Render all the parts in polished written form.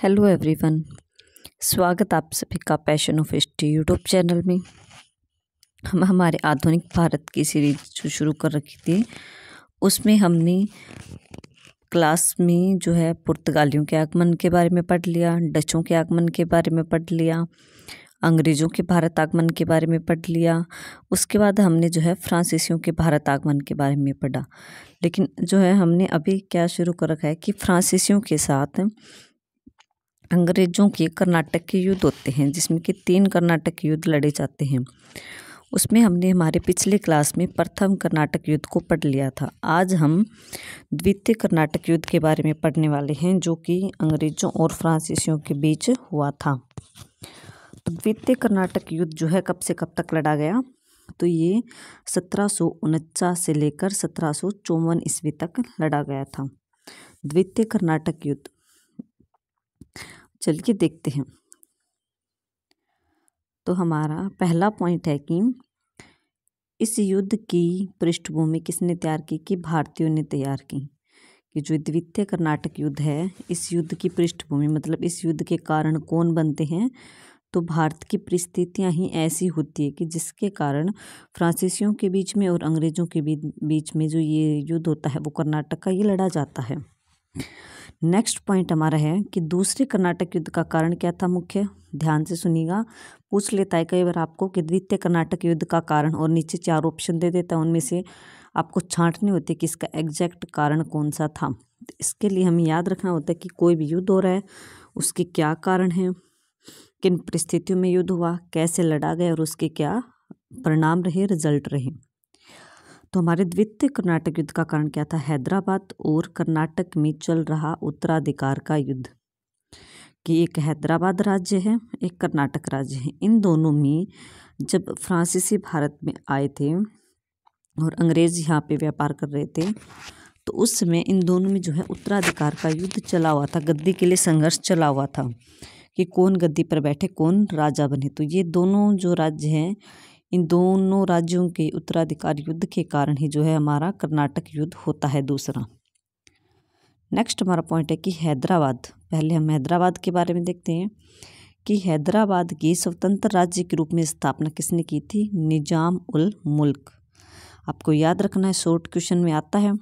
Hello everyone, स्वागत आप सभी का passion of history YouTube channel में। हम हमारे आधुनिक भारत की सीरीज जो शुरू कर रखी थी उसमें हमने क्लास में जो है पुर्तगालियों के आगमन के बारे में पढ़ लिया, डचों के आगमन के बारे में पढ़ लिया, अंग्रेज़ों के भारत आगमन के बारे में पढ़ लिया। उसके बाद हमने जो है फ्रांसीसियों के भारत आगमन के बारे में पढ़ा। लेकिन जो है हमने अभी क्या शुरू कर रखा है कि फ्रांसीसियों के साथ अंग्रेज़ों के कर्नाटक के युद्ध होते हैं, जिसमें कि 3 कर्नाटक युद्ध लड़े जाते हैं। उसमें हमने हमारे पिछले क्लास में प्रथम कर्नाटक युद्ध को पढ़ लिया था। आज हम द्वितीय कर्नाटक युद्ध के बारे में पढ़ने वाले हैं, जो कि अंग्रेज़ों और फ्रांसीसियों के बीच हुआ था। तो द्वितीय कर्नाटक युद्ध जो है कब से कब तक लड़ा गया, तो ये 1749 से लेकर 1754 ईस्वी तक लड़ा गया था द्वितीय कर्नाटक युद्ध। चलिए देखते हैं। तो हमारा पहला पॉइंट है कि इस युद्ध की पृष्ठभूमि किसने तैयार की, कि भारतीयों ने तैयार की। कि जो द्वितीय कर्नाटक युद्ध है, इस युद्ध की पृष्ठभूमि मतलब इस युद्ध के कारण कौन बनते हैं, तो भारत की परिस्थितियां ही ऐसी होती है कि जिसके कारण फ्रांसीसियों के बीच में और अंग्रेज़ों के बीच में जो ये युद्ध होता है वो कर्नाटक का ये लड़ा जाता है। नेक्स्ट पॉइंट हमारा है कि दूसरे कर्नाटक युद्ध का कारण क्या था मुख्य। ध्यान से सुनिएगा, पूछ लेता है कई बार आपको कि द्वितीय कर्नाटक युद्ध का कारण, और नीचे 4 ऑप्शन दे देता है, उनमें से आपको छांटनी होती है कि इसका एग्जैक्ट कारण कौन सा था। इसके लिए हमें याद रखना होता है कि कोई भी युद्ध हो रहा है उसके क्या कारण हैं, किन परिस्थितियों में युद्ध हुआ, कैसे लड़ा गया और उसके क्या परिणाम रहे, रिजल्ट रहे। तो हमारे द्वितीय कर्नाटक युद्ध का कारण क्या था, हैदराबाद और कर्नाटक में चल रहा उत्तराधिकार का युद्ध। कि एक हैदराबाद राज्य है, एक कर्नाटक राज्य है। इन दोनों में जब फ्रांसीसी भारत में आए थे और अंग्रेज यहाँ पे व्यापार कर रहे थे, तो उस समय इन दोनों में जो है उत्तराधिकार का युद्ध चला हुआ था, गद्दी के लिए संघर्ष चला हुआ था कि कौन गद्दी पर बैठे, कौन राजा बने। तो ये दोनों जो राज्य हैं, इन दोनों राज्यों के उत्तराधिकार युद्ध के कारण ही जो है हमारा कर्नाटक युद्ध होता है दूसरा। नेक्स्ट हमारा पॉइंट है कि हैदराबाद, पहले हम हैदराबाद के बारे में देखते हैं कि हैदराबाद की स्वतंत्र राज्य के रूप में स्थापना किसने की थी, निजाम उल मुल्क। आपको याद रखना है, शॉर्ट क्वेश्चन में आता है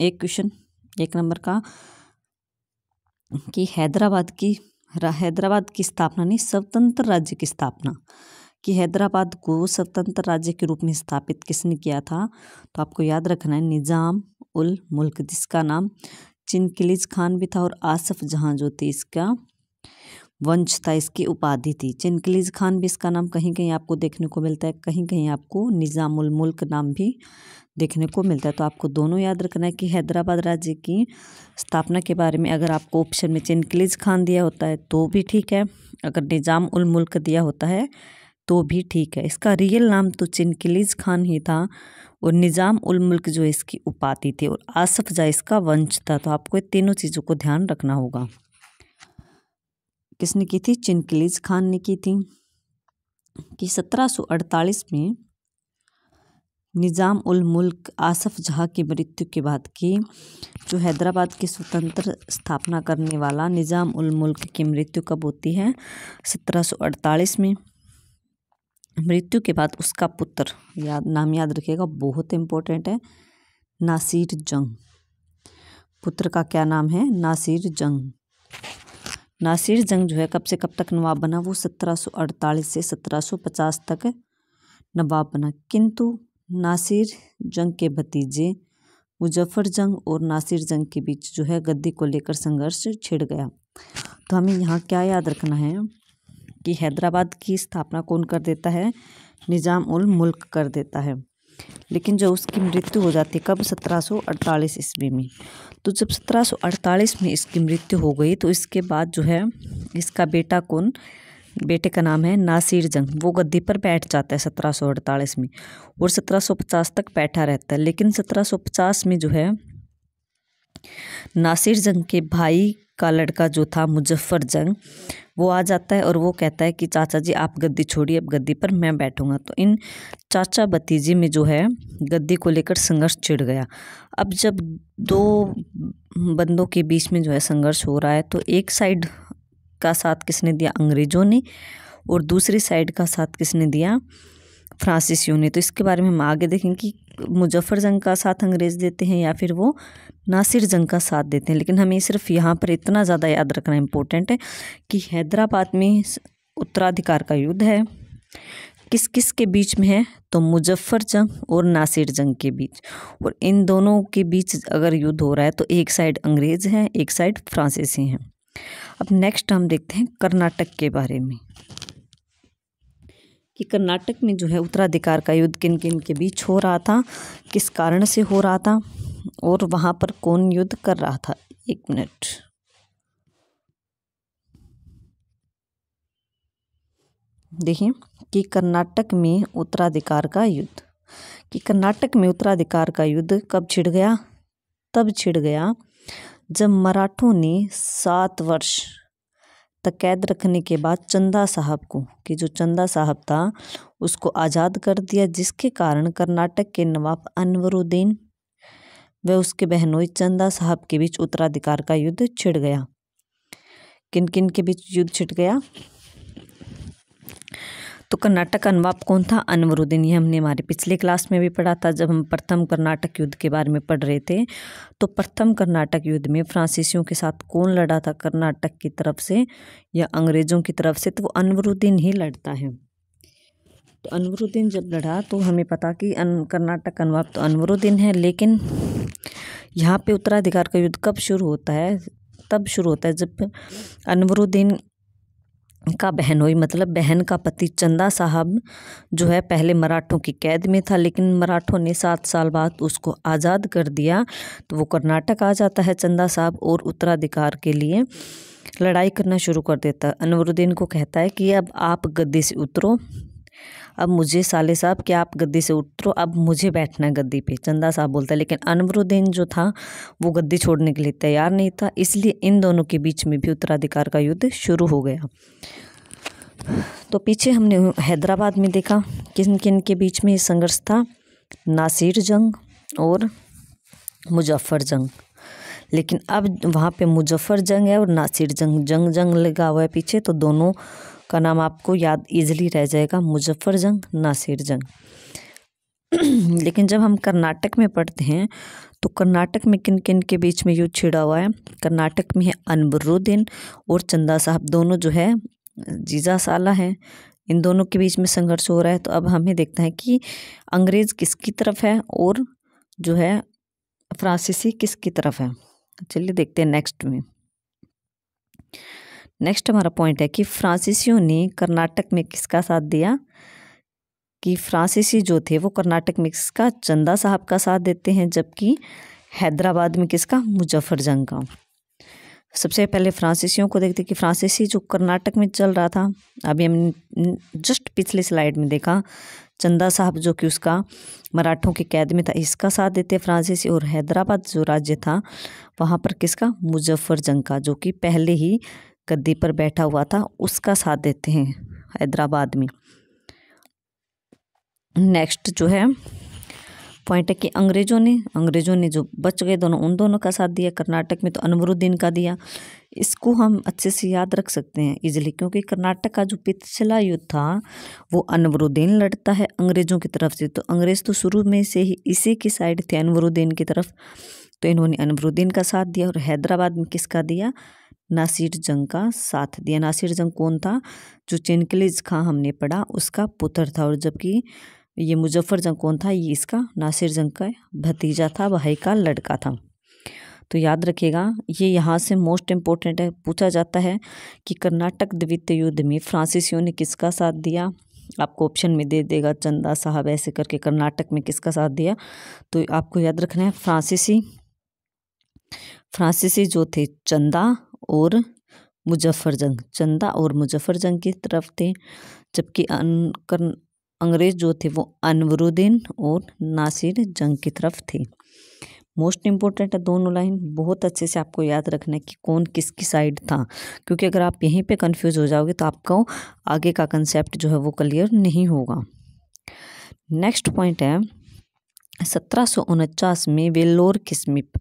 एक क्वेश्चन 1 नंबर का कि हैदराबाद की स्थापना नहीं, स्वतंत्र राज्य की स्थापना, कि हैदराबाद को स्वतंत्र राज्य के रूप में स्थापित किसने किया था। तो आपको याद रखना है निजाम उल मुल्क, जिसका नाम चिनकिलीज खान भी था और आसफ जहां जो थी इसका वंश था, इसकी उपाधि थी। चिनकिलीज खान भी इसका नाम कहीं कहीं आपको देखने को मिलता है, कहीं कहीं आपको निजाम उल मुल्क नाम भी देखने को मिलता है। तो आपको दोनों याद रखना है कि हैदराबाद राज्य की स्थापना के बारे में अगर आपको ऑप्शन में चिनकिलीज खान दिया होता है तो भी ठीक है, अगर निजाम उल मुल्क दिया होता है तो भी ठीक है। इसका रियल नाम तो चिनकिलीज खान ही था और निजाम उल मुल्क जो इसकी उपाधि थी और आसफ जा इसका वंश था। तो आपको तीनों चीज़ों को ध्यान रखना होगा। किसने की थी, चिनकिलीज खान ने की थी। कि 1748 में निजाम उल मुल्क आसफ जहाँ की मृत्यु के बाद की जो हैदराबाद की स्वतंत्र स्थापना करने वाला निजाम उल मुल्क की मृत्यु कब होती है, 1748 में। मृत्यु के बाद उसका पुत्र, नाम याद रखिएगा, बहुत इम्पोर्टेंट है, नासिर जंग। पुत्र का क्या नाम है, नासिर जंग। नासिर जंग जो है कब से कब तक नवाब बना, वो 1748 से 1750 तक नवाब बना। किंतु नासिर जंग के भतीजे मुजफ्फर जंग और नासिर जंग के बीच जो है गद्दी को लेकर संघर्ष छिड़ गया। तो हमें यहाँ क्या याद रखना है कि हैदराबाद की स्थापना कौन कर देता है, निजाम उल मुल्क कर देता है। लेकिन जो उसकी मृत्यु हो जाती है कब, 1748 ईस्वी में। तो जब 1748 में इसकी मृत्यु हो गई तो इसके बाद जो है इसका बेटा कौन, बेटे का नाम है नासिर जंग, वो गद्दी पर बैठ जाता है 1748 में और 1750 तक बैठा रहता है। लेकिन 1750 में जो है नासिर जंग के भाई का लड़का जो था मुजफ्फर जंग, वो आ जाता है और वो कहता है कि चाचा जी आप गद्दी छोड़िए, अब गद्दी पर मैं बैठूंगा। तो इन चाचा भतीजे में जो है गद्दी को लेकर संघर्ष छिड़ गया। अब जब 2 बंदों के बीच में जो है संघर्ष हो रहा है तो एक साइड का साथ किसने दिया, अंग्रेजों ने, और दूसरी साइड का साथ किसने दिया, फ्रांसीसियों ने। तो इसके बारे में हम आगे देखेंगे कि मुजफ्फर जंग का साथ अंग्रेज देते हैं या फिर वो नासिर जंग का साथ देते हैं। लेकिन हमें सिर्फ यहाँ पर इतना ज़्यादा याद रखना इम्पोर्टेंट है कि हैदराबाद में उत्तराधिकार का युद्ध है, किस किस के बीच में है, तो मुजफ्फर जंग और नासिर जंग के बीच। और इन दोनों के बीच अगर युद्ध हो रहा है तो एक साइड अंग्रेज हैं, एक साइड फ्रांसीसी हैं। अब नेक्स्ट हम देखते हैं कर्नाटक के बारे में कि कर्नाटक में जो है उत्तराधिकार का युद्ध किन किन के बीच हो रहा था, किस कारण से हो रहा था, और वहाँ पर कौन युद्ध कर रहा था। एक मिनट, देखिए कि कर्नाटक में उत्तराधिकार का युद्ध, कि कर्नाटक में उत्तराधिकार का युद्ध कब छिड़ गया, तब छिड़ गया जब मराठों ने 7 वर्ष तक कैद रखने के बाद चंदा साहब को, कि जो चंदा साहब था उसको आज़ाद कर दिया, जिसके कारण कर्नाटक के नवाब अनवरुद्दीन व उसके बहनोई चंदा साहब के बीच उत्तराधिकार का युद्ध छिड़ गया। किन किन के बीच युद्ध छिड़ गया, तो कर्नाटक का नवाब कौन था, अनवरुद्दीन। ये हमने हमारे पिछले क्लास में भी पढ़ा था जब हम प्रथम कर्नाटक युद्ध के बारे में पढ़ रहे थे। तो प्रथम कर्नाटक युद्ध में फ्रांसीसियों के साथ कौन लड़ा था, कर्नाटक की तरफ से या अंग्रेजों की तरफ से, तो वो अनवरुद्दीन ही लड़ता है। तो अनवरुद्दीन जब लड़ा तो हमें पता कि कर्नाटक का नवाब तो अनवरुद्दीन है। लेकिन यहाँ पे उत्तराधिकार का युद्ध कब शुरू होता है, तब शुरू होता है जब अनवरुद्दीन का बहनोई, मतलब बहन का पति चंदा साहब जो है पहले मराठों की कैद में था, लेकिन मराठों ने 7 साल बाद उसको आज़ाद कर दिया। तो वो कर्नाटक आ जाता है चंदा साहब और उत्तराधिकार के लिए लड़ाई करना शुरू कर देता है। अनवरुद्दीन को कहता है कि अब आप गद्दी से उतरो, अब मुझे साले साहब कि आप गद्दी से उतरो, अब मुझे बैठना है गद्दी पे, चंदा साहब बोलता है। लेकिन अनवरुद्दीन जो था वो गद्दी छोड़ने के लिए तैयार नहीं था, इसलिए इन दोनों के बीच में भी उत्तराधिकार का युद्ध शुरू हो गया। तो पीछे हमने हैदराबाद में देखा किन किन के बीच में संघर्ष था, नासिर जंग और मुजफ्फर जंग। लेकिन अब वहाँ पे मुजफ्फर जंग है और नासिर जंग, जंग जंग लगा हुआ है पीछे, तो दोनों का नाम आपको याद इजीली रह जाएगा, मुजफ्फर जंग, नासिर जंग। लेकिन जब हम कर्नाटक में पढ़ते हैं तो कर्नाटक में किन किन के बीच में युद्ध छिड़ा हुआ है, कर्नाटक में है अनवरुद्दीन और चंदा साहब, दोनों जो है जीजा साला हैं, इन दोनों के बीच में संघर्ष हो रहा है। तो अब हमें देखना है कि अंग्रेज किसकी तरफ है और जो है फ्रांसीसी किसकी तरफ है। चलिए देखते हैं नेक्स्ट में। नेक्स्ट हमारा पॉइंट है कि फ्रांसीसियों ने कर्नाटक में किसका साथ दिया, कि फ्रांसीसी जो थे वो कर्नाटक में किसका, चंदा साहब का साथ देते हैं, जबकि हैदराबाद में किसका, मुजफ्फर जंग का। सबसे पहले फ्रांसीसियों को देखते कि फ्रांसीसी जो कर्नाटक में चल रहा था, अभी हम जस्ट पिछले स्लाइड में देखा, चंदा साहब जो कि उसका मराठों की कैद में था, इसका साथ देते फ्रांसीसी। और हैदराबाद जो राज्य था वहाँ पर किसका, मुजफ्फर जंग का, जो कि पहले ही गद्दी पर बैठा हुआ था, उसका साथ देते हैं हैदराबाद में। नेक्स्ट जो है पॉइंट है कि अंग्रेजों ने जो बच गए दोनों, उन दोनों का साथ दिया। कर्नाटक में तो अनवरुद्दीन का दिया। इसको हम अच्छे से याद रख सकते हैं इजीली, क्योंकि कर्नाटक का जो पिछला युद्ध था वो अनवरुद्दीन लड़ता है अंग्रेजों की तरफ से। तो अंग्रेज तो शुरू में से ही इसी की साइड थे, अनवरुद्दीन की तरफ, तो इन्होंने अनवरुद्दीन का साथ दिया। और हैदराबाद में किसका दिया, नासिर जंग का साथ दिया। नासिर जंग कौन था, जो चिनकलीज खां हमने पढ़ा उसका पुत्र था। और जबकि ये मुजफ्फर जंग कौन था, ये इसका नासिर जंग का भतीजा था, भाई का लड़का था। तो याद रखिएगा, ये यहाँ से मोस्ट इम्पोर्टेंट है, पूछा जाता है कि कर्नाटक द्वितीय युद्ध में फ्रांसीसियों ने किसका साथ दिया। आपको ऑप्शन में दे देगा चंदा साहब ऐसे करके, कर्नाटक में किसका साथ दिया। तो आपको याद रखना है फ्रांसीसी जो थे चंदा और मुजफ्फर जंग, चंदा और मुजफ्फर जंग की तरफ थे, जबकि अंग्रेज जो थे वो अनवरुद्दीन और नासिर जंग की तरफ थे। मोस्ट इम्पोर्टेंट है दोनों लाइन, बहुत अच्छे से आपको याद रखना है कि कौन किसकी साइड था, क्योंकि अगर आप यहीं पे कंफ्यूज हो जाओगे तो आपको आगे का कंसेप्ट जो है वो क्लियर नहीं होगा। नेक्स्ट पॉइंट है 1749 में वेल्लोर के समीप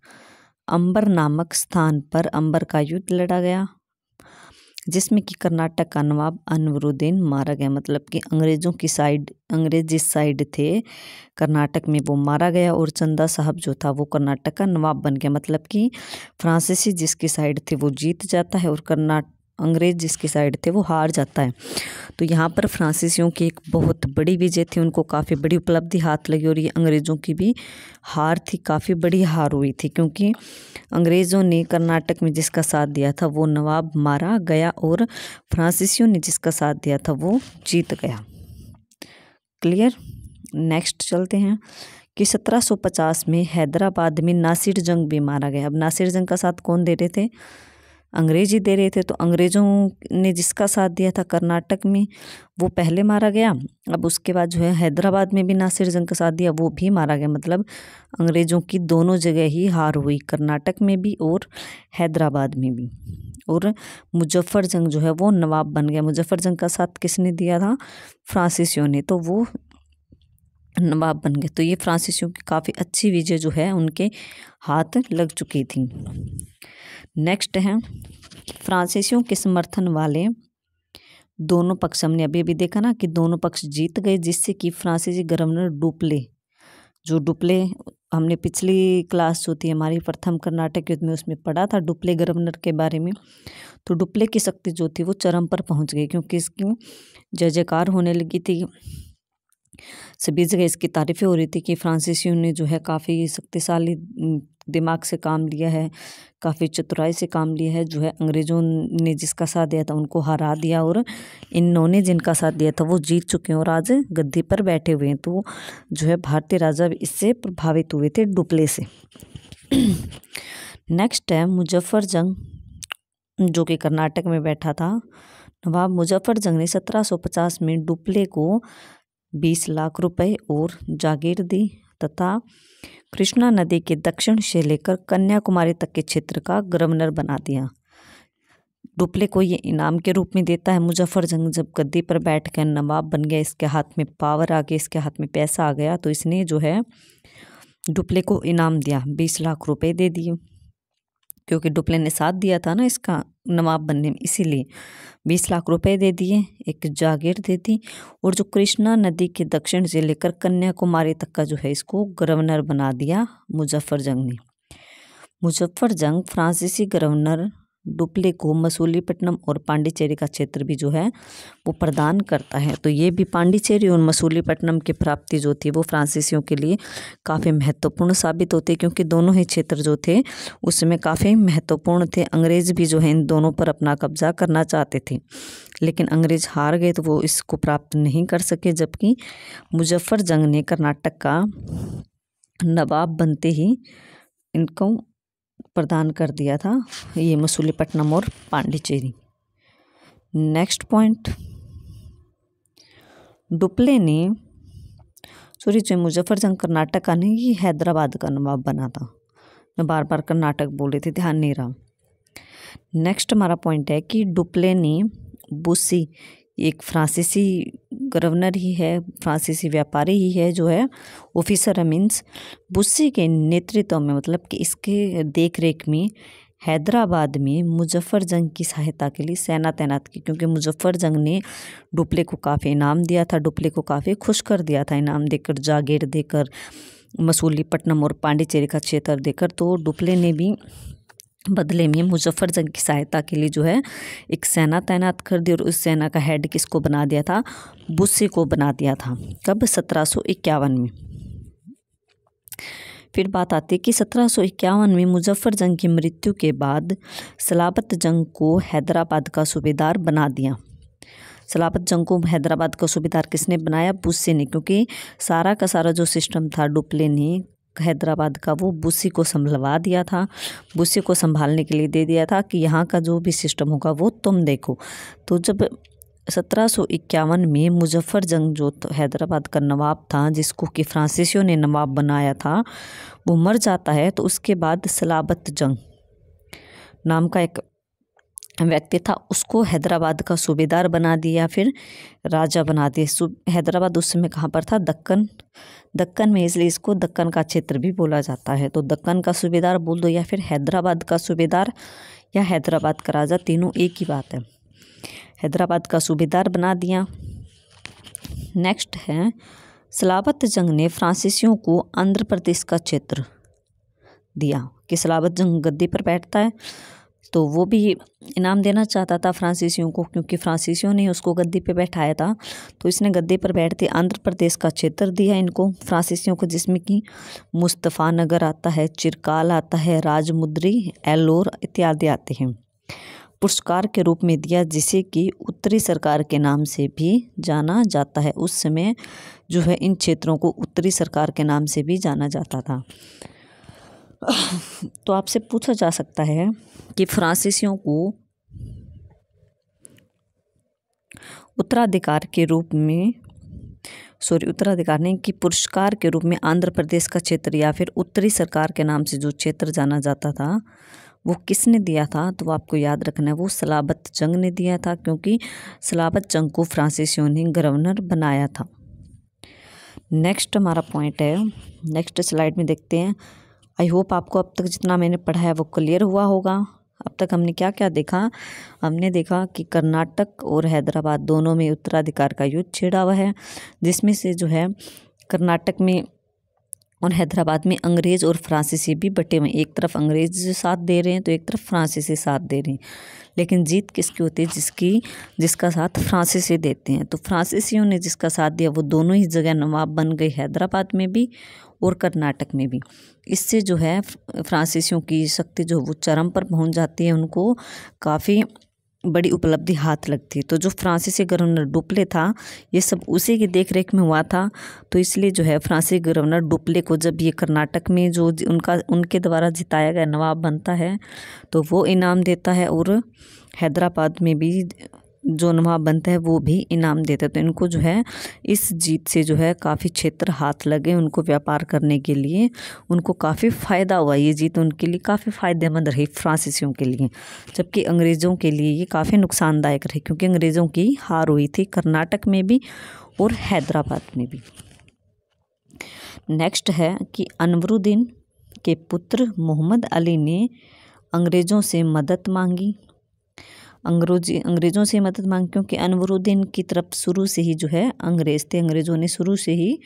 अंबर नामक स्थान पर अंबर का युद्ध लड़ा गया। जिसमें कि कर्नाटक का नवाब अनवरुद्दीन मारा गया। मतलब कि अंग्रेज जिस साइड थे कर्नाटक में वो मारा गया और चंदा साहब जो था वो कर्नाटक का नवाब बन गया। मतलब कि फ्रांसीसी जिसकी साइड थे वो जीत जाता है और अंग्रेज जिसकी साइड थे वो हार जाता है। तो यहाँ पर फ्रांसीसियों की एक बहुत बड़ी विजय थी, उनको काफ़ी बड़ी उपलब्धि हाथ लगी और ये अंग्रेज़ों की भी हार थी, काफ़ी बड़ी हार हुई थी, क्योंकि अंग्रेज़ों ने कर्नाटक में जिसका साथ दिया था वो नवाब मारा गया और फ्रांसीसियों ने जिसका साथ दिया था वो जीत गया। क्लियर। नेक्स्ट चलते हैं कि 1750 में हैदराबाद में नासिर जंग भी मारा गया। अब नासिर जंग का साथ कौन दे रहे थे? अंग्रेज ही दे रहे थे। तो अंग्रेज़ों ने जिसका साथ दिया था कर्नाटक में वो पहले मारा गया। अब उसके बाद जो है हैदराबाद में भी नासिर जंग का साथ दिया, वो भी मारा गया। मतलब अंग्रेज़ों की दोनों जगह ही हार हुई, कर्नाटक में भी और हैदराबाद में भी। और मुजफ्फर जंग जो है वो नवाब बन गया। मुजफ्फर जंग का साथ किसने दिया था? फ्रांसीसियों ने, तो वो नवाब बन गए। तो ये फ्रांसीसियों की काफ़ी अच्छी विजय जो है उनके हाथ लग चुकी थी। नेक्स्ट है फ्रांसीसियों के समर्थन वाले दोनों पक्ष, हमने अभी भी देखा ना कि दोनों पक्ष जीत गए, जिससे कि फ्रांसीसी गवर्नर डुप्ले हमने पिछली क्लास जो थी हमारी प्रथम कर्नाटक युद्ध में उसमें पढ़ा था डुप्ले गवर्नर के बारे में। तो डुप्ले की शक्ति जो थी वो चरम पर पहुंच गई, क्योंकि इसकी जय जयकार होने लगी थी, सभी जगह इसकी तारीफ़ें हो रही थी कि फ्रांसीसियों ने जो है काफ़ी शक्तिशाली दिमाग से काम लिया है, काफ़ी चतुराई से काम लिया है, जो है अंग्रेज़ों ने जिसका साथ दिया था उनको हरा दिया और इन्होंने जिनका साथ दिया था वो जीत चुके हैं और आज गद्दी पर बैठे हुए हैं। तो जो है भारतीय राजा इससे प्रभावित हुए थे डुप्ले से। नेक्स्ट है मुजफ्फर जंग, जो कि कर्नाटक में बैठा था। नवाब मुजफ्फर जंग ने 1750 में डुप्ले को 20 लाख रुपए और जागीर दी तथा कृष्णा नदी के दक्षिण से लेकर कन्याकुमारी तक के क्षेत्र का गवर्नर बना दिया। डुप्ले को ये इनाम के रूप में देता है। मुजफ्फर जंग जब गद्दी पर बैठ कर नवाब बन गया, इसके हाथ में पावर आ गई, इसके हाथ में पैसा आ गया, तो इसने जो है डुप्ले को इनाम दिया, 20 लाख रुपए दे दिए, क्योंकि डुप्ले ने साथ दिया था ना इसका नवाब बनने में, इसीलिए 20 लाख रुपए दे दिए, एक जागीर दे दी और जो कृष्णा नदी के दक्षिण से लेकर कन्याकुमारी तक का जो है इसको गवर्नर बना दिया मुजफ्फर जंग ने। मुजफ्फर जंग फ्रांसीसी गवर्नर डुप्ले को मसूलीपट्टनम और पांडिचेरी का क्षेत्र भी जो है वो प्रदान करता है। तो ये भी पांडिचेरी और मसूलीपट्टनम की प्राप्ति जो थी वो फ्रांसीसियों के लिए काफ़ी महत्वपूर्ण साबित होती, क्योंकि दोनों ही क्षेत्र जो थे उसमें काफ़ी महत्वपूर्ण थे। अंग्रेज भी जो है इन दोनों पर अपना कब्जा करना चाहते थे, लेकिन अंग्रेज हार गए तो वो इसको प्राप्त नहीं कर सके, जबकि मुजफ्फर जंग ने कर्नाटक का नवाब बनते ही इनको प्रदान कर दिया था, ये मसूलीपट्टनम और पांडिचेरी। नेक्स्ट पॉइंट, डुप्ले ने जो मुजफ्फर जंग कर्नाटक का नहीं, ये हैदराबाद का नवाब बना था। मैं बार बार कर्नाटक बोल रही थी, ध्यान नहीं रहा। नेक्स्ट हमारा पॉइंट है कि डुप्ले ने बुस्सी, एक फ्रांसीसी गवर्नर ही है, फ्रांसीसी व्यापारी ही है, जो है ऑफिसर मीन्स, बुस्सी के नेतृत्व में, मतलब कि इसके देखरेख में हैदराबाद में मुजफ्फर जंग की सहायता के लिए सेना तैनात की, क्योंकि मुजफ्फर जंग ने डुप्ले को काफ़ी इनाम दिया था, डुप्ले को काफ़ी खुश कर दिया था इनाम देकर, जागीर देकर, मसूलीपट्टनम और पांडिचेरी का क्षेत्र देकर। तो डुप्ले ने भी बदले में मुजफ्फर जंग की सहायता के लिए जो है एक सेना तैनात कर दी और उस सेना का हेड किसको बना दिया था? बुस्सी को बना दिया था। कब? 1751 में। फिर बात आती है कि 1751 में मुजफ्फर जंग की मृत्यु के बाद सलाबत जंग को हैदराबाद का सूबेदार बना दिया। सलाबत जंग को हैदराबाद का सूबेदार किसने बनाया? बुस्सी ने, क्योंकि सारा का सारा जो सिस्टम था डुप्ले ने हैदराबाद का वो बुस्सी को संभलवा दिया था, बुस्सी को संभालने के लिए दे दिया था कि यहाँ का जो भी सिस्टम होगा वो तुम देखो। तो जब 1751 में मुजफ्फर जंग जो हैदराबाद का नवाब था, जिसको कि फ्रांसीसियों ने नवाब बनाया था, वो मर जाता है, तो उसके बाद सलाबत जंग नाम का एक व्यक्ति था, उसको हैदराबाद का सूबेदार बना दिया, फिर राजा बना दिया। हैदराबाद उस समय कहाँ पर था? दक्कन में, इसलिए इसको दक्कन का क्षेत्र भी बोला जाता है। तो दक्कन का सूबेदार बोल दो या फिर हैदराबाद का सूबेदार या हैदराबाद का राजा, तीनों एक ही बात है। हैदराबाद का सूबेदार बना दिया। नेक्स्ट है सलावत जंग ने फ्रांसीसियों को आंध्र प्रदेश का क्षेत्र दिया कि सलावत जंग गद्दी पर बैठता है तो वो भी इनाम देना चाहता था फ्रांसीसियों को, क्योंकि फ्रांसीसियों ने उसको गद्दी पे बैठाया था, तो इसने गद्दी पर बैठते आंध्र प्रदेश का क्षेत्र दिया इनको फ्रांसीसियों को, जिसमें कि मुस्तफ़ानगर आता है, चिरकाल आता है, राजमुंद्री, एल्लोर इत्यादि आते हैं। पुरस्कार के रूप में दिया जिसे कि उत्तरी सरकार के नाम से भी जाना जाता है। उस समय जो है इन क्षेत्रों को उत्तरी सरकार के नाम से भी जाना जाता था। तो आपसे पूछा जा सकता है कि फ्रांसीसियों को उत्तराधिकार नहीं कि पुरस्कार के रूप में आंध्र प्रदेश का क्षेत्र या फिर उत्तरी सरकार के नाम से जो क्षेत्र जाना जाता था वो किसने दिया था? तो आपको याद रखना है वो सलावत जंग ने दिया था, क्योंकि सलावत जंग को फ्रांसीसियों ने गवर्नर बनाया था। नेक्स्ट हमारा पॉइंट है, नेक्स्ट स्लाइड में देखते हैं। आई होप आपको अब तक जितना मैंने पढ़ा है वो क्लियर हुआ होगा। अब तक हमने क्या क्या देखा? हमने देखा कि कर्नाटक और हैदराबाद दोनों में उत्तराधिकार का युद्ध छिड़ा हुआ है, जिसमें से जो है कर्नाटक में और हैदराबाद में अंग्रेज और फ्रांसीसी भी बटे हुए, एक तरफ अंग्रेज साथ दे रहे हैं तो एक तरफ फ्रांसीसी साथ दे रहे हैं, लेकिन जीत किसकी होती है? जिसका साथ फ्रांसीसी देते हैं। तो फ्रांसीसियों ने जिसका साथ दिया वो दोनों ही जगह नवाब बन गए, हैदराबाद में भी और कर्नाटक में भी। इससे जो है फ्रांसीसियों की शक्ति जो वो चरम पर पहुंच जाती है, उनको काफ़ी बड़ी उपलब्धि हाथ लगती है। तो जो फ्रांसीसी गवर्नर डुप्ले था ये सब उसी की देखरेख में हुआ था, तो इसलिए जो है फ्रांसीसी गवर्नर डुप्ले को जब ये कर्नाटक में जो उनके द्वारा जिताया गया नवाब बनता है तो वो इनाम देता है, और हैदराबाद में भी जो नवाब बनता है वो भी इनाम देता है। तो इनको जो है इस जीत से जो है काफ़ी क्षेत्र हाथ लगे उनको व्यापार करने के लिए, उनको काफ़ी फ़ायदा हुआ। ये जीत उनके लिए काफ़ी फ़ायदेमंद रही फ्रांसीसियों के लिए, जबकि अंग्रेज़ों के लिए ये काफ़ी नुकसानदायक रही, क्योंकि अंग्रेज़ों की हार हुई थी कर्नाटक में भी और हैदराबाद में भी। नेक्स्ट है कि अनवरुद्दीन के पुत्र मोहम्मद अली ने अंग्रेज़ों से मदद मांगी। अंग्रेज़ों से मदद मांगी क्योंकि अनवरुद्दीन की तरफ शुरू से ही जो है अंग्रेज़ थे, अंग्रेज़ों ने शुरू से ही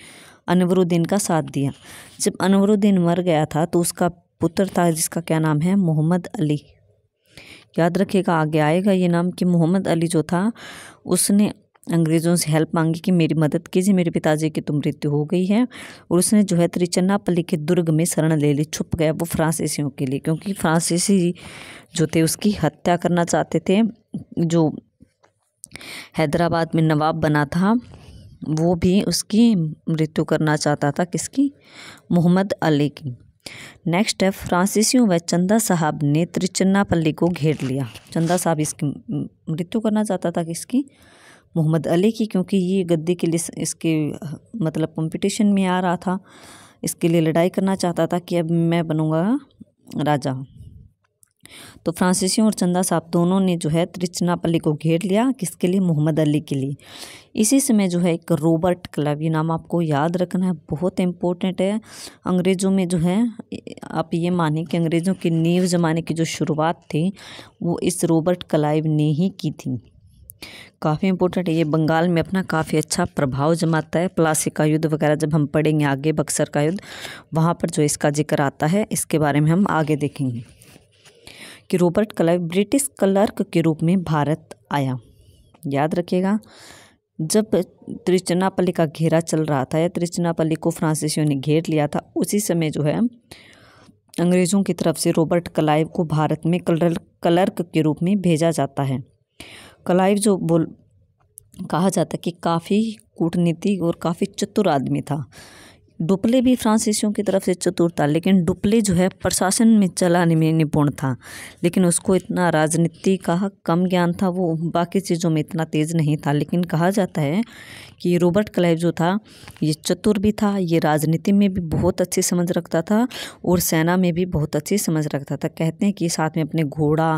अनवरुद्दीन का साथ दिया। जब अनवरुद्दीन मर गया था तो उसका पुत्र था जिसका क्या नाम है? मोहम्मद अली। याद रखिएगा आगे आएगा ये नाम कि मोहम्मद अली जो था उसने अंग्रेज़ों से हेल्प मांगी कि मेरी मदद कीजिए, मेरे पिताजी की तो मृत्यु हो गई है, और उसने जो है त्रिचन्नापल्ली के दुर्ग में शरण ले ली, छुप गया वो फ्रांसीसियों के लिए, क्योंकि फ्रांसीसी जो थे उसकी हत्या करना चाहते थे। जो हैदराबाद में नवाब बना था वो भी उसकी मृत्यु करना चाहता था, किसकी? मोहम्मद अली की। नेक्स्ट है फ्रांसीसियों व चंदा साहब ने त्रिचन्नापल्ली को घेर लिया। चंदा साहब इसकी मृत्यु करना चाहता था, किसकी? मोहम्मद अली की, क्योंकि ये गद्दी के लिए इसके मतलब कंपटीशन में आ रहा था, इसके लिए लड़ाई करना चाहता था कि अब मैं बनूंगा राजा। तो फ्रांसीसियों और चंदा साहब दोनों ने जो है त्रिचन्नापल्ली को घेर लिया, किसके लिए? मोहम्मद अली के लिए। इसी समय जो है एक रॉबर्ट क्लाइव, ये नाम आपको याद रखना है, बहुत इम्पोर्टेंट है। अंग्रेज़ों में जो है आप ये माने कि अंग्रेज़ों की नींव जमाने की जो शुरुआत थी वो इस रॉबर्ट क्लाइव ने ही की थी। काफ़ी इम्पोर्टेंट है, ये बंगाल में अपना काफ़ी अच्छा प्रभाव जमाता है। प्लासी का युद्ध वगैरह जब हम पढ़ेंगे आगे, बक्सर का युद्ध, वहाँ पर जो इसका जिक्र आता है इसके बारे में हम आगे देखेंगे कि रॉबर्ट क्लाइव ब्रिटिश क्लर्क के रूप में भारत आया। याद रखिएगा जब त्रिचन्नापल्ली का घेरा चल रहा था या त्रिचन्नापल्ली को फ्रांसीसियों ने घेर लिया था, उसी समय जो है अंग्रेज़ों की तरफ से रॉबर्ट क्लाइव को भारत में क्लर्क के रूप में भेजा जाता है। क्लाइव जो कहा जाता है कि काफ़ी कूटनीतिक और काफ़ी चतुर आदमी था। डुप्ले भी फ्रांसीसियों की तरफ से चतुर था, लेकिन डुप्ले जो है प्रशासन में चलाने में निपुण था, लेकिन उसको इतना राजनीति का कम ज्ञान था, वो बाकी चीज़ों में इतना तेज़ नहीं था। लेकिन कहा जाता है कि रॉबर्ट क्लाइव जो था ये चतुर भी था, ये राजनीति में भी बहुत अच्छी समझ रखता था और सेना में भी बहुत अच्छी समझ रखता था। कहते हैं कि साथ में अपने घोड़ा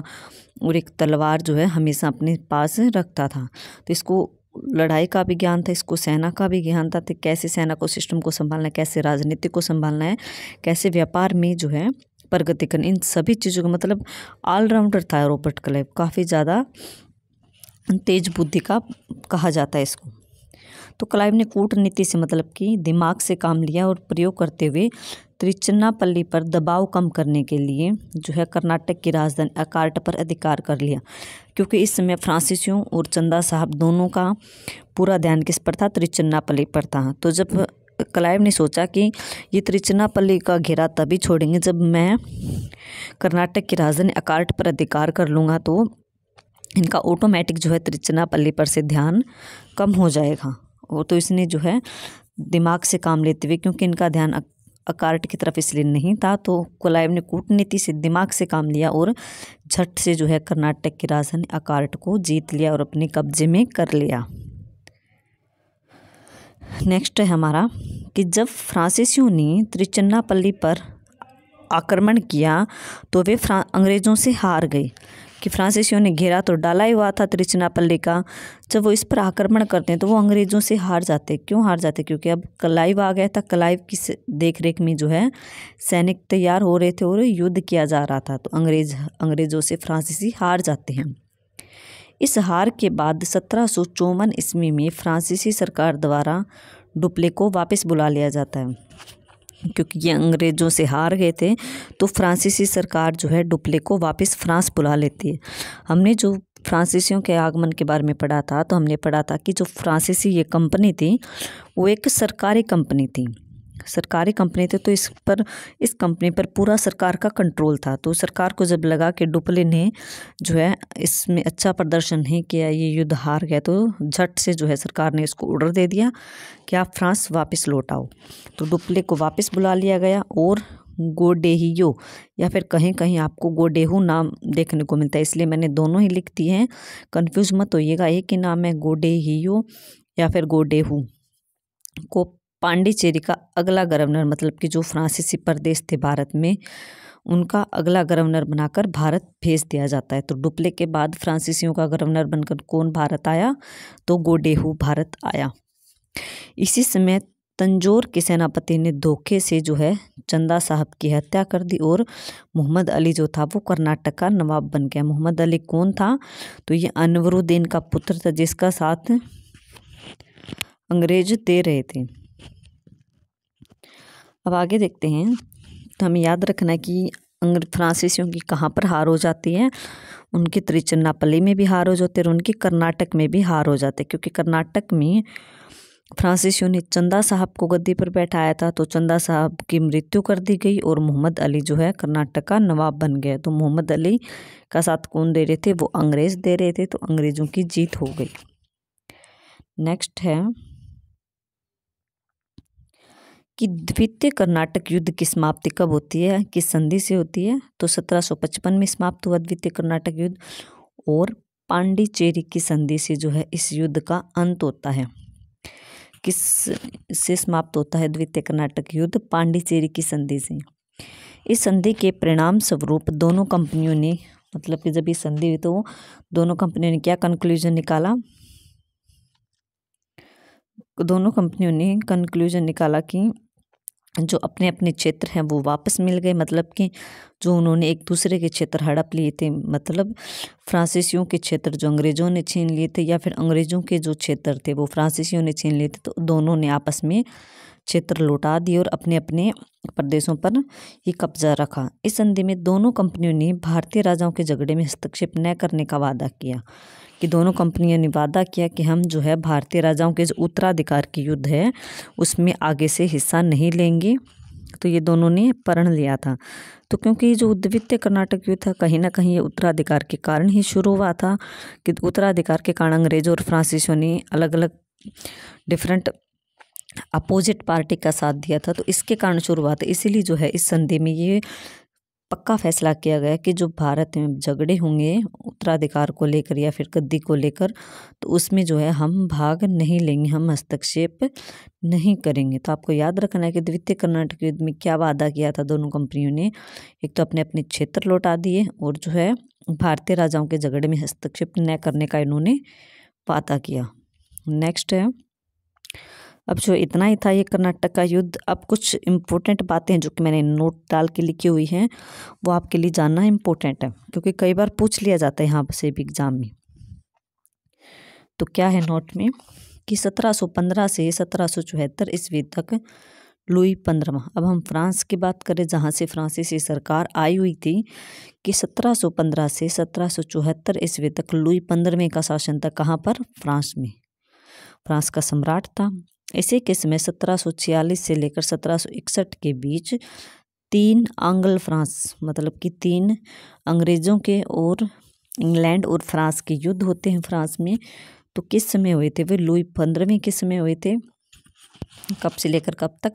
और एक तलवार जो है हमेशा अपने पास रखता था। तो इसको लड़ाई का भी ज्ञान था, इसको सेना का भी ज्ञान था, तो कैसे सेना को सिस्टम को संभालना है, कैसे राजनीति को संभालना है, कैसे व्यापार में जो है प्रगति करनी, इन सभी चीज़ों का मतलब ऑलराउंडर था रॉबर्ट क्लाइव, काफ़ी ज़्यादा तेज बुद्धि का कहा जाता है इसको। तो क्लाइव ने कूटनीति से मतलब कि दिमाग से काम लिया और प्रयोग करते हुए तिरुचिरापल्ली पर दबाव कम करने के लिए जो है कर्नाटक की राजधानी अकार्ट पर अधिकार कर लिया, क्योंकि इस समय फ्रांसीसियों और चंदा साहब दोनों का पूरा ध्यान किस पर था, तिरुचिरापल्ली पर था। तो जब क्लाइव ने सोचा कि ये तिरुचिरापल्ली का घेरा तभी छोड़ेंगे जब मैं कर्नाटक की राजधानी अकार्ट पर अधिकार कर लूँगा, तो इनका ऑटोमेटिक जो है तिरुचिरापल्ली पर से ध्यान कम हो जाएगा। वो तो इसने जो है दिमाग से काम लेते हुए, क्योंकि इनका ध्यान अकार्ट की तरफ इसलिए नहीं था, तो क्लाइव ने कूटनीति से दिमाग से काम लिया और झट से जो है कर्नाटक की राजधानी अकार्ट को जीत लिया और अपने कब्जे में कर लिया। नेक्स्ट है हमारा कि जब फ्रांसीसियों ने तिरुचिरापल्ली पर आक्रमण किया तो वे अंग्रेज़ों से हार गए, कि फ्रांसीसियों ने घेरा तो डाला ही हुआ था तिरुचिरापल्ली का, जब वो इस पर आक्रमण करते हैं तो वो अंग्रेज़ों से हार जाते। क्यों हार जाते? क्योंकि अब क्लाइव आ गया था, क्लाइव की देखरेख में जो है सैनिक तैयार हो रहे थे और युद्ध किया जा रहा था, तो अंग्रेज़ों से फ्रांसीसी हार जाते हैं। इस हार के बाद 1754 ईस्वी में फ्रांसीसी सरकार द्वारा डुप्ले को वापस बुला लिया जाता है, क्योंकि ये अंग्रेज़ों से हार गए थे, तो फ्रांसीसी सरकार जो है डुप्ले को वापस फ्रांस बुला लेती है। हमने जो फ्रांसीसियों के आगमन के बारे में पढ़ा था, तो हमने पढ़ा था कि जो फ्रांसीसी ये कंपनी थी वो एक सरकारी कंपनी थी, तो इस कंपनी पर पूरा सरकार का कंट्रोल था। तो सरकार को जब लगा कि डुप्ले ने जो है इसमें अच्छा प्रदर्शन नहीं किया, ये युद्ध हार गया, तो झट से जो है सरकार ने इसको ऑर्डर दे दिया कि आप फ्रांस वापस लौट आओ। तो डुप्ले को वापस बुला लिया गया और गोडेहियो या फिर कहीं कहीं आपको गोडेहू नाम देखने को मिलता है, इसलिए मैंने दोनों ही लिख दिए हैं, कन्फ्यूज मत होइएगा। एक ही नाम है गोडेहियो या फिर गोडेहू को पांडिचेरी का अगला गवर्नर, मतलब कि जो फ्रांसीसी प्रदेश थे भारत में, उनका अगला गवर्नर बनाकर भारत भेज दिया जाता है। तो डुप्ले के बाद फ्रांसीसियों का गवर्नर बनकर कौन भारत आया? तो गोडेहू भारत आया। इसी समय तंजौर के सेनापति ने धोखे से जो है चंदा साहब की हत्या कर दी और मोहम्मद अली जो था वो कर्नाटक का नवाब बन गया। मोहम्मद अली कौन था? तो ये अनवरुद्दीन का पुत्र था, जिसका साथ अंग्रेज दे रहे थे। अब आगे देखते हैं। तो हमें याद रखना है कि फ्रांसीसियों की कहाँ पर हार हो जाती है, उनकी तिरुचिरापल्ली में भी हार हो जाती है और उनकी कर्नाटक में भी हार हो जाती है, क्योंकि कर्नाटक में फ्रांसीसियों ने चंदा साहब को गद्दी पर बैठाया था, तो चंदा साहब की मृत्यु कर दी गई और मोहम्मद अली जो है कर्नाटक का नवाब बन गया। तो मोहम्मद अली का साथ कौन दे रहे थे? वो अंग्रेज दे रहे थे, तो अंग्रेजों की जीत हो गई। नेक्स्ट है कि द्वितीय कर्नाटक युद्ध की समाप्ति कब होती है, किस संधि से होती है? तो 1755 में समाप्त हुआ द्वितीय कर्नाटक युद्ध, और पांडिचेरी की संधि से जो है इस युद्ध का अंत होता है। किस से समाप्त होता है द्वितीय कर्नाटक युद्ध? पांडिचेरी की संधि से। इस संधि के परिणाम स्वरूप दोनों कंपनियों ने, मतलब कि जब ये संधि हुई तो दोनों कंपनियों ने क्या कंक्लूजन निकाला? दोनों कंपनियों ने कंक्लूजन निकाला कि जो अपने अपने क्षेत्र हैं वो वापस मिल गए, मतलब कि जो उन्होंने एक दूसरे के क्षेत्र हड़प लिए थे, मतलब फ्रांसीसियों के क्षेत्र जो अंग्रेज़ों ने छीन लिए थे या फिर अंग्रेज़ों के जो क्षेत्र थे वो फ्रांसीसियों ने छीन लिए थे, तो दोनों ने आपस में क्षेत्र लौटा दिए और अपने अपने प्रदेशों पर ही कब्जा रखा। इस संधि में दोनों कंपनियों ने भारतीय राजाओं के झगड़े में हस्तक्षेप न करने का वादा किया, कि दोनों कंपनियों ने वादा किया कि हम जो है भारतीय राजाओं के जो उत्तराधिकार की युद्ध है उसमें आगे से हिस्सा नहीं लेंगे। तो ये दोनों ने प्रण लिया था। तो क्योंकि जो द्वितीय कर्नाटक युद्ध था कहीं ना कहीं ये उत्तराधिकार के कारण ही शुरू हुआ था, कि उत्तराधिकार के कारण अंग्रेजों और फ्रांसीसियों ने अलग अलग डिफरेंट अपोजिट पार्टी का साथ दिया था, तो इसके कारण शुरू हुआ था। इसीलिए जो है इस संधि में ये पक्का फैसला किया गया कि जो भारत में झगड़े होंगे उत्तराधिकार को लेकर या फिर गद्दी को लेकर, तो उसमें जो है हम भाग नहीं लेंगे, हम हस्तक्षेप नहीं करेंगे। तो आपको याद रखना है कि द्वितीय कर्नाटक युद्ध में क्या वादा किया था दोनों कंपनियों ने? एक तो अपने अपने क्षेत्र लौटा दिए और जो है भारतीय राजाओं के झगड़े में हस्तक्षेप न करने का इन्होंने वादा किया। नेक्स्ट है, अब जो इतना ही था ये कर्नाटक का युद्ध। अब कुछ इम्पोर्टेंट बातें जो कि मैंने नोट डाल के लिखी हुई हैं वो आपके लिए जानना इम्पोर्टेंट है, क्योंकि कई बार पूछ लिया जाता है यहाँ से भी एग्जाम में। तो क्या है नोट में कि 1715 से 1774 ईस्वी तक लुई 15वां। अब हम फ्रांस की बात करें जहाँ से फ्रांसीसी सरकार आई हुई थी, कि 1715 से 1774 ईस्वी तक लुई 15वें का शासन था। कहाँ पर? फ्रांस में। फ्रांस का सम्राट था। इसी किस में 1746 से लेकर 1761 के बीच 3 आंग्ल फ्रांस, मतलब कि 3 अंग्रेजों के और इंग्लैंड और फ्रांस के युद्ध होते हैं फ्रांस में। तो किस समय हुए थे वे? लुई 15वें के समय हुए थे। कब से लेकर कब तक?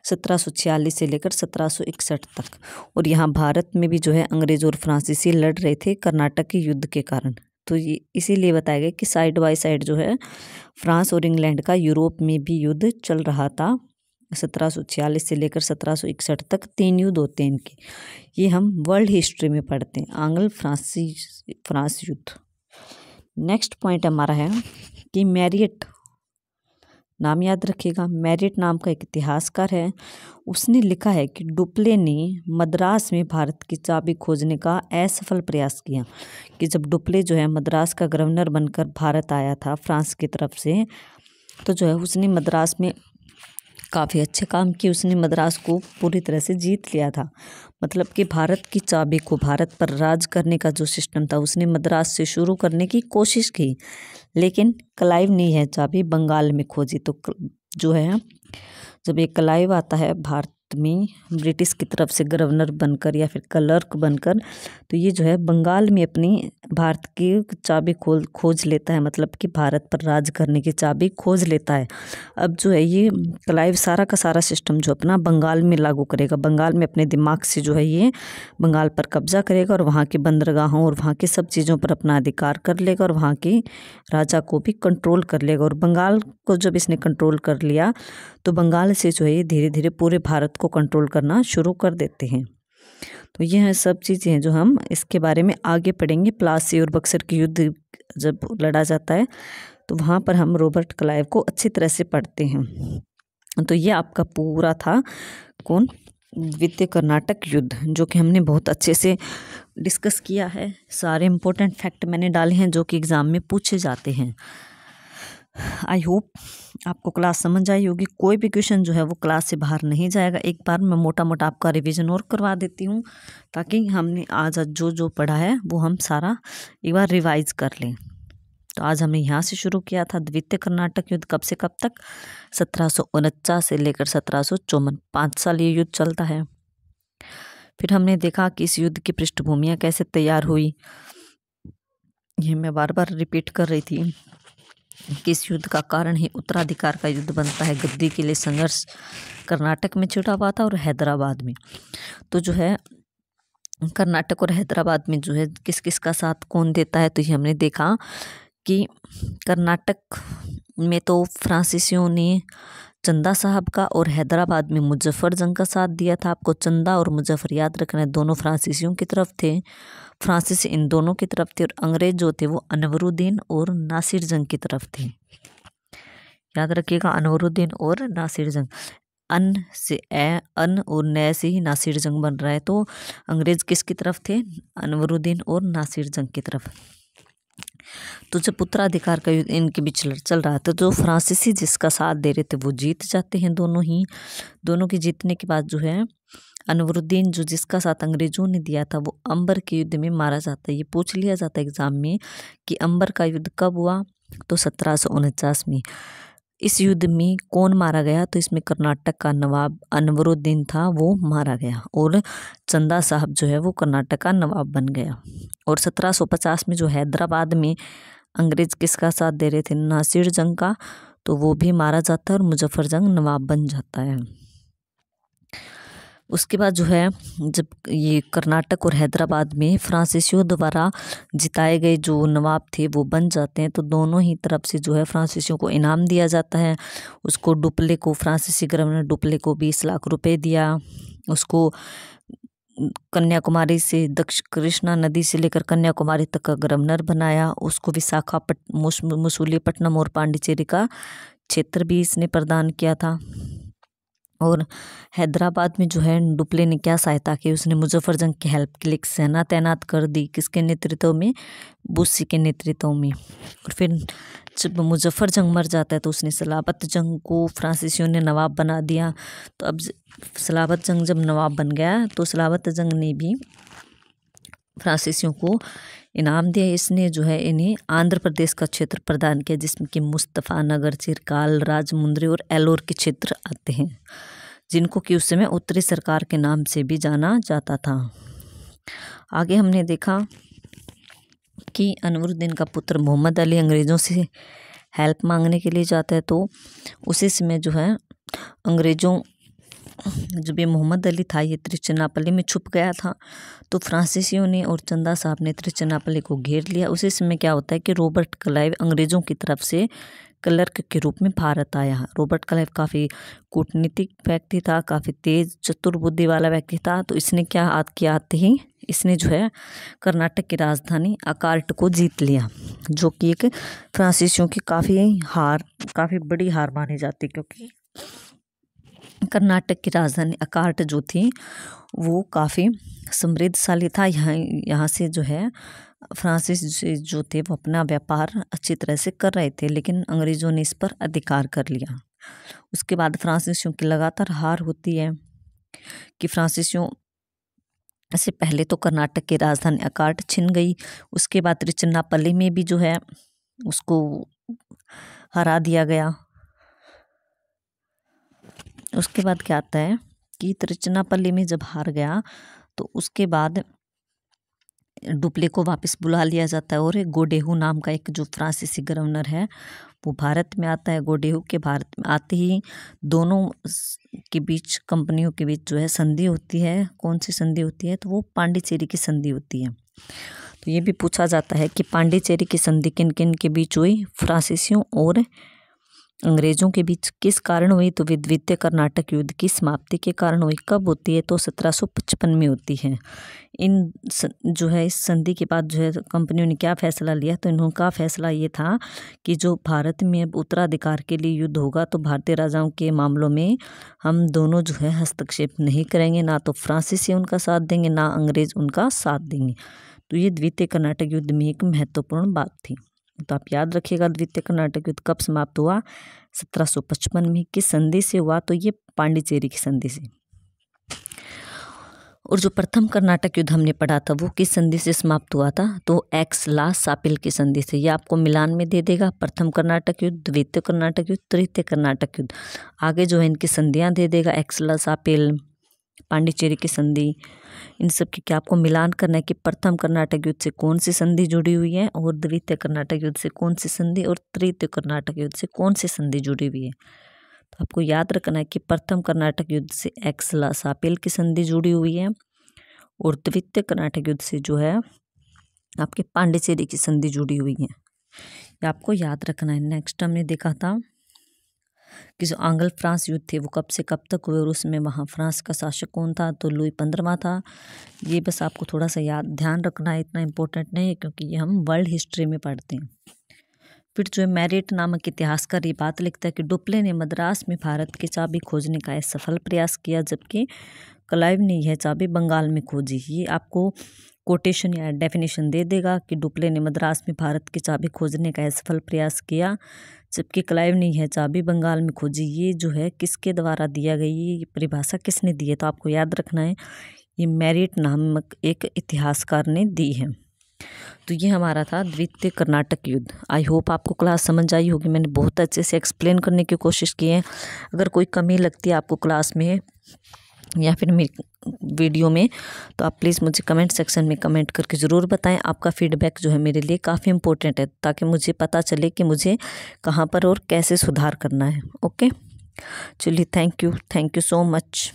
1746 से लेकर 1761 तक। और यहाँ भारत में भी जो है अंग्रेज और फ्रांसीसी लड़ रहे थे कर्नाटक के युद्ध के कारण। तो ये इसीलिए बताया गया कि साइड बाय साइड जो है फ्रांस और इंग्लैंड का यूरोप में भी युद्ध चल रहा था। 1746 से लेकर 1761 तक 3 युद्ध होते हैं इनके। ये हम वर्ल्ड हिस्ट्री में पढ़ते हैं, आंग्ल फ्रांस युद्ध। नेक्स्ट पॉइंट हमारा है कि मैरियट, नाम याद रखिएगा। मैरियट नाम का एक इतिहासकार है। उसने लिखा है कि डुप्ले ने मद्रास में भारत की चाबी खोजने का असफल प्रयास किया। कि जब डुप्ले जो है मद्रास का गवर्नर बनकर भारत आया था फ्रांस की तरफ से, तो जो है उसने मद्रास में काफ़ी अच्छे काम किए। उसने मद्रास को पूरी तरह से जीत लिया था। मतलब कि भारत की चाबी को, भारत पर राज करने का जो सिस्टम था, उसने मद्रास से शुरू करने की कोशिश की। लेकिन क्लाइव ने यह चाबी बंगाल में खोजी। तो जो है जब एक क्लाइव आता है भारत में ब्रिटिश की तरफ से गवर्नर बनकर या फिर क्लर्क बनकर, तो ये जो है बंगाल में अपनी भारत की चाबी खोज लेता है। मतलब कि भारत पर राज करने की चाबी खोज लेता है। अब जो है ये क्लाइव सारा का सारा सिस्टम जो अपना बंगाल में लागू करेगा। बंगाल में अपने दिमाग से जो है ये बंगाल पर कब्जा करेगा और वहाँ के बंदरगाहों और वहाँ की सब चीज़ों पर अपना अधिकार कर लेगा और वहाँ के राजा को भी कंट्रोल कर लेगा। और बंगाल को जब इसने कंट्रोल कर लिया तो बंगाल से जो है ये धीरे धीरे पूरे भारत को कंट्रोल करना शुरू कर देते हैं। तो यह सब चीज़ें हैं जो हम इसके बारे में आगे पढ़ेंगे। प्लासी और बक्सर के युद्ध जब लड़ा जाता है तो वहाँ पर हम रॉबर्ट क्लाइव को अच्छी तरह से पढ़ते हैं। तो ये आपका पूरा था कौन? द्वितीय कर्नाटक युद्ध, जो कि हमने बहुत अच्छे से डिस्कस किया है। सारे इम्पोर्टेंट फैक्ट मैंने डाले हैं जो कि एग्ज़ाम में पूछे जाते हैं। आई होप आपको क्लास समझ आई होगी। कोई भी क्वेश्चन जो है वो क्लास से बाहर नहीं जाएगा। एक बार मैं मोटा मोटा आपका रिवीजन और करवा देती हूँ ताकि हमने आज जो जो पढ़ा है वो हम सारा एक बार रिवाइज कर लें। तो आज हमने यहाँ से शुरू किया था द्वितीय कर्नाटक युद्ध। कब से कब तक? 1749 से लेकर 1754, 5 साल ये युद्ध चलता है। फिर हमने देखा कि इस युद्ध की पृष्ठभूमियाँ कैसे तैयार हुई। ये मैं बार बार रिपीट कर रही थी कि इस युद्ध का कारण ही उत्तराधिकार का युद्ध बनता है। गद्दी के लिए संघर्ष कर्नाटक में छिड़ा हुआ था और हैदराबाद में। तो जो है कर्नाटक और हैदराबाद में जो है किस किस का साथ कौन देता है, तो ये हमने देखा कि कर्नाटक में तो फ्रांसीसियों ने चंदा साहब का और हैदराबाद में मुजफ्फर जंग का साथ दिया था। आपको चंदा और मुजफ्फर याद रखना है, दोनों फ्रांसीसियों की तरफ थे। फ्रांसीसी इन दोनों की तरफ थे और अंग्रेज जो थे वो अनवरुद्दीन और नासिर जंग की तरफ थे। याद रखिएगा, अनवरुद्दीन और नासिर जंग। अन और नए से ही नासिर जंग बन रहा है। तो अंग्रेज किसकी तरफ थे? अनवरुद्दीन और नासिर जंग की तरफ। तो जब उत्तराधिकार का युद्ध इनके बीच चल रहा था, तो फ्रांसीसी जिसका साथ दे रहे थे वो जीत जाते हैं दोनों ही। दोनों के जीतने के बाद जो है अनवरुद्दीन जो जिसका साथ अंग्रेजों ने दिया था वो अंबर के युद्ध में मारा जाता है। ये पूछ लिया जाता है एग्जाम में कि अंबर का युद्ध कब हुआ? तो 1749 में। इस युद्ध में कौन मारा गया? तो इसमें कर्नाटक का नवाब अनवरुद्दीन था, वो मारा गया और चंदा साहब जो है वो कर्नाटक का नवाब बन गया। और 1750 में जो हैदराबाद में अंग्रेज किसका साथ दे रहे थे? नासिर जंग का, तो वो भी मारा जाता है और मुजफ्फर जंग नवाब बन जाता है। उसके बाद जो है जब ये कर्नाटक और हैदराबाद में फ्रांसीसियों द्वारा जिताए गए जो नवाब थे वो बन जाते हैं, तो दोनों ही तरफ से जो है फ्रांसीसियों को इनाम दिया जाता है। उसको डुप्ले को, फ्रांसीसी गवर्नर डुप्ले को 20 लाख रुपए दिया। उसको कन्याकुमारी से कृष्णा नदी से लेकर कन्याकुमारी तक का गवर्नर बनाया। उसको मसूलीपट्टनम और पांडिचेरी का क्षेत्र भी इसने प्रदान किया था। और हैदराबाद में जो है डुप्ले ने क्या सहायता की? उसने मुजफ्फर जंग की हेल्प के लिए एक सेना तैनात कर दी। किसके नेतृत्व में? बुस्सी के नेतृत्व में। और फिर जब मुजफ्फर जंग मर जाता है तो उसने सलाबत जंग को फ्रांसीसियों ने नवाब बना दिया। तो अब सलाबत जंग जब नवाब बन गया तो सलाबत जंग ने भी फ्रांसीसियों को इनाम दिया। इसने जो है इन्हें आंध्र प्रदेश का क्षेत्र प्रदान किया, जिसमें कि मुस्तफ़ानगर, चिरकाल, राजमुंद्री और एलोर के क्षेत्र आते हैं, जिनको कि उस समय उत्तरी सरकार के नाम से भी जाना जाता था। आगे हमने देखा कि अनवरुद्दीन का पुत्र मोहम्मद अली अंग्रेज़ों से हेल्प मांगने के लिए जाता है। तो उसी समय जो है अंग्रेज़ों, जब ये मोहम्मद अली था ये त्रिचन्नापल्ली में छुप गया था, तो फ्रांसीसियों ने और चंदा साहब ने त्रिचन्नापल्ली को घेर लिया। उसी समय क्या होता है कि रॉबर्ट क्लाइव अंग्रेज़ों की तरफ से क्लर्क के रूप में भारत आया। रॉबर्ट क्लाइव काफ़ी कूटनीतिक व्यक्ति था, काफ़ी तेज चतुर बुद्धि वाला व्यक्ति था। तो इसने क्या किया, आते ही इसने जो है कर्नाटक की राजधानी अकार्ट को जीत लिया, जो कि एक फ्रांसीसियों की काफ़ी बड़ी हार मानी जाती, क्योंकि कर्नाटक की राजधानी अकार्ट जो थी वो काफ़ी समृद्धशाली था। यहाँ से जो है फ्रांसीस जो थे वो अपना व्यापार अच्छी तरह से कर रहे थे, लेकिन अंग्रेज़ों ने इस पर अधिकार कर लिया। उसके बाद फ्रांसीसियों की लगातार हार होती है कि फ्रांसीसियों से पहले तो कर्नाटक की राजधानी अकार्ट छिन गई, उसके बाद त्रिचन्नापल्ली में भी जो है उसको हरा दिया गया। उसके बाद क्या आता है कि त्रिचन्नापल्ली में जब हार गया तो उसके बाद डुप्ले को वापस बुला लिया जाता है, और गोडेहू नाम का एक जो फ्रांसीसी गवर्नर है वो भारत में आता है। गोडेहू के भारत में आते ही दोनों के बीच, कंपनियों के बीच जो है संधि होती है। कौन सी संधि होती है, तो वो पांडिचेरी की संधि होती है। तो ये भी पूछा जाता है कि पांडिचेरी की संधि किन किन के बीच हुई, फ्रांसीसियों और अंग्रेज़ों के बीच किस कारण हुई, तो द्वितीय कर्नाटक युद्ध की समाप्ति के कारण हुई। कब होती है, तो 1755 में होती है। इन जो है इस संधि के बाद जो है कंपनियों ने क्या फैसला लिया, तो इनका फैसला ये था कि जो भारत में अब उत्तराधिकार के लिए युद्ध होगा तो भारतीय राजाओं के मामलों में हम दोनों जो है हस्तक्षेप नहीं करेंगे, ना तो फ्रांसीसी उनका साथ देंगे ना अंग्रेज़ उनका साथ देंगे। तो ये द्वितीय कर्नाटक युद्ध में एक महत्वपूर्ण बात थी। तो आप याद रखिएगा द्वितीय कर्नाटक युद्ध कब समाप्त हुआ, 1755 में। किस संधि से हुआ, तो ये पांडिचेरी की संधि से। और जो प्रथम कर्नाटक युद्ध हमने पढ़ा था वो किस संधि से समाप्त हुआ था, तो एक्स-ला-सापिल की संधि से। ये आपको मिलान में दे देगा, प्रथम कर्नाटक युद्ध, द्वितीय कर्नाटक युद्ध, तृतीय कर्नाटक युद्ध। आगे जो है इनकी संधियां दे देगा, एक्स-ला-सापिल, पांडिचेरी की संधि। इन सब की क्या आपको मिलान करना है कि प्रथम कर्नाटक युद्ध से कौन सी संधि जुड़ी हुई है, और द्वितीय कर्नाटक युद्ध से कौन सी संधि, और तृतीय कर्नाटक युद्ध से कौन सी संधि जुड़ी हुई है। तो आपको याद रखना है कि प्रथम कर्नाटक युद्ध से एक्स-ला-सापिल की संधि जुड़ी हुई है, और द्वितीय कर्नाटक युद्ध से जो है आपके पांडिचेरी की संधि जुड़ी हुई है। ये आपको याद रखना है। नेक्स्ट हमने देखा था कि जो आंग्ल फ्रांस युद्ध थे वो कब से कब तक हुए, और उसमें वहाँ फ्रांस का शासक कौन था, तो लुई 15वां था। ये बस आपको थोड़ा सा ध्यान रखना है, इतना इम्पोर्टेंट नहीं है क्योंकि ये हम वर्ल्ड हिस्ट्री में पढ़ते हैं। फिर जो है मैरिट नामक इतिहासकार ये बात लिखता है कि डुप्ले ने मद्रास में भारत की चाबी खोजने का सफल प्रयास किया, जबकि क्लाइव ने यह चाबी बंगाल में खोजी। ये आपको कोटेशन या डेफिनेशन दे देगा कि डुप्ले ने मद्रास में भारत की चाबी खोजने का सफल प्रयास किया, जबकि क्लाइव ने यह चाबी बंगाल में खोजी। ये जो है किसके द्वारा दिया गई, ये परिभाषा किसने दी है, तो आपको याद रखना है ये मैरिट नामक एक इतिहासकार ने दी है। तो ये हमारा था द्वितीय कर्नाटक युद्ध। आई होप आपको क्लास समझ आई होगी, मैंने बहुत अच्छे से एक्सप्लेन करने की कोशिश की है। अगर कोई कमी लगती है आपको क्लास में या फिर मेरी वीडियो में, तो आप प्लीज़ मुझे कमेंट सेक्शन में कमेंट करके ज़रूर बताएं। आपका फीडबैक जो है मेरे लिए काफ़ी इम्पोर्टेंट है, ताकि मुझे पता चले कि मुझे कहाँ पर और कैसे सुधार करना है। ओके, चलिए, थैंक यू सो मच।